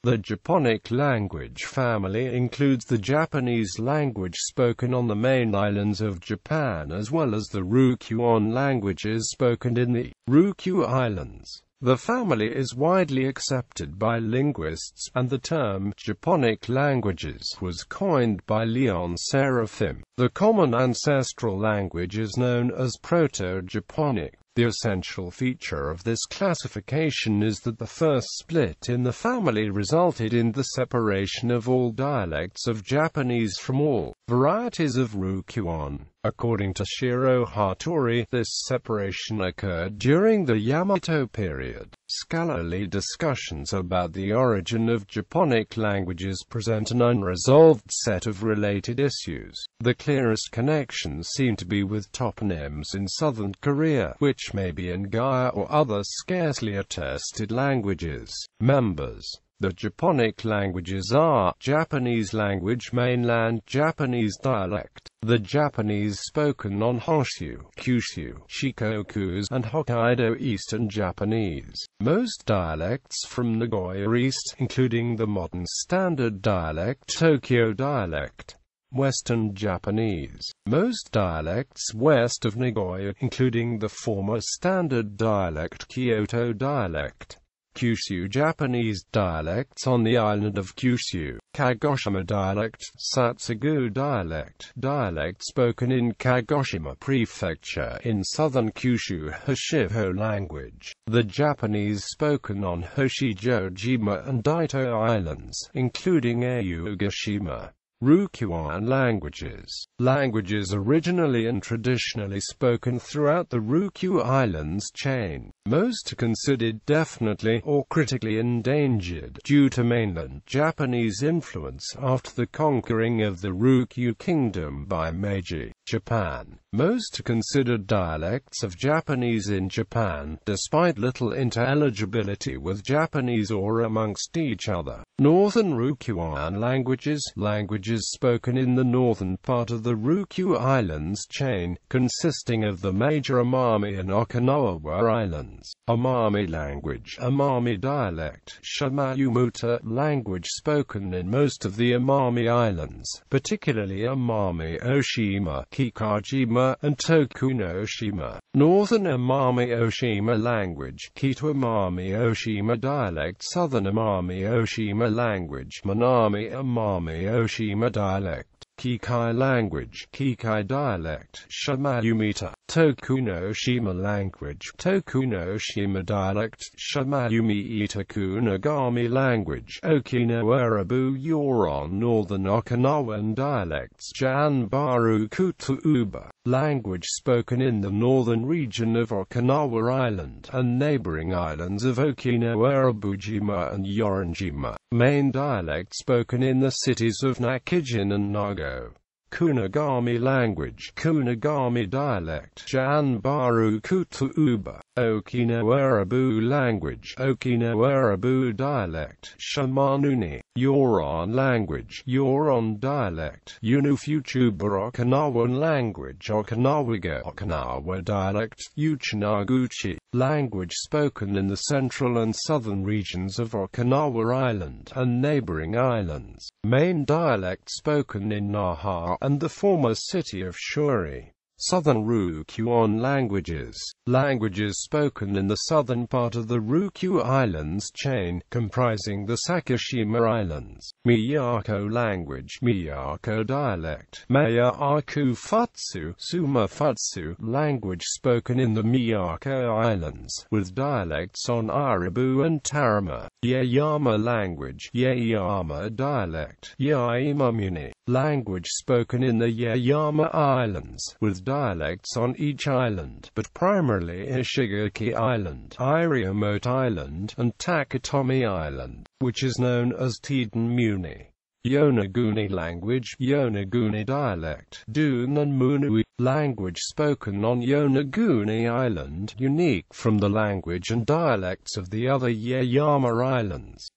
The Japonic language family includes the Japanese language spoken on the main islands of Japan as well as the Ryukyuan languages spoken in the Ryukyu Islands. The family is widely accepted by linguists, and the term Japonic languages was coined by Leon Serafim. The common ancestral language is known as Proto-Japonic. The essential feature of this classification is that the first split in the family resulted in the separation of all dialects of Japanese from all varieties of Ryukyuan. According to Shiro Hattori, this separation occurred during the Yamato period. Scholarly discussions about the origin of Japonic languages present an unresolved set of related issues. The clearest connections seem to be with toponyms in southern Korea, which may be in Gaia or other scarcely attested languages. Members. The Japonic languages are Japanese language, mainland Japanese dialect, the Japanese spoken on Honshu, Kyushu, Shikoku, and Hokkaido, Eastern Japanese. Most dialects from Nagoya East, including the modern standard dialect, Tokyo dialect. Western Japanese. Most dialects west of Nagoya, including the former standard dialect, Kyoto dialect. Kyushu Japanese dialects on the island of Kyushu, Kagoshima dialect, Satsugu dialect, dialect spoken in Kagoshima Prefecture in southern Kyushu, Hoshiho language, the Japanese spoken on Hoshijojima and Daito Islands, including Ayugashima. Ryukyuan languages. Languages originally and traditionally spoken throughout the Ryukyu Islands chain. Most are considered definitely or critically endangered due to mainland Japanese influence after the conquering of the Ryukyu Kingdom by Meiji Japan. Most are considered dialects of Japanese in Japan, despite little intelligibility with Japanese or amongst each other. Northern Ryukyuan languages. Languages spoken in the northern part of the Ryukyu Islands chain, consisting of the major Amami and Okinawa Islands. Amami language, Amami dialect, Shimayumuta language spoken in most of the Amami Islands, particularly Amami Oshima, Kikajima, and Tokunoshima. Northern Amami Oshima language, Kita Amami Oshima dialect, Southern Amami Oshima language, Manami Amami Oshima dialect. Kikai language, Kikai dialect, Shimayumita. Tokunoshima language, Tokunoshima dialect, Shimayumi Itakunagami language, Okinawa Yuron. Northern Okinawan dialects, Janbaru Kutuuba language spoken in the northern region of Okinawa Island and neighboring islands of Okinawa, Bujima and Yoranjima. Main dialect spoken in the cities of Nakijin and Nago. Kunagami language, Kunagami dialect, Janbaru Kutuuba. Okinawa language, Okinawa dialect, Shamanuni. Yoron language, Yoron dialect, Unufuchuba. Okinawan language, Okinawaga, Okinawa dialect, Uchinaguchi language spoken in the central and southern regions of Okinawa Island and neighboring islands. Main dialect spoken in Naha and the former city of Shuri. Southern Ryukyuan languages. Languages spoken in the southern part of the Ryukyu Islands chain, comprising the Sakushima Islands. Miyako language, Miyako dialect, Miyako Futsu, Suma Futsu language spoken in the Miyako Islands, with dialects on Aribu and Tarama. Yaeyama language, Yaeyama dialect, Yaemamuni language spoken in the Yaeyama Islands, with dialects on each island, but primarily Ishigaki Island, Iriomote Island, and Takatomi Island, which is known as Tiden Muni. Yonaguni language, Yonaguni dialect, Dun and Munui language spoken on Yonaguni Island, unique from the language and dialects of the other Yaeyama Islands.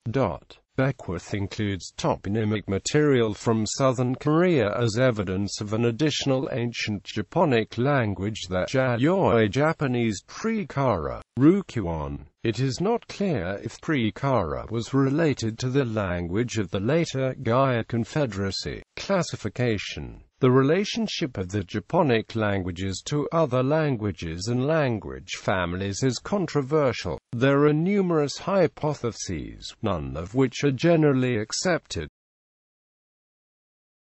Bequeath includes toponymic material from southern Korea as evidence of an additional ancient Japonic language, the Yayoi Japanese pre-Kara, Ryukyuan. It is not clear if pre-Kara was related to the language of the later Gaia Confederacy. Classification. The relationship of the Japonic languages to other languages and language families is controversial. There are numerous hypotheses, none of which are generally accepted.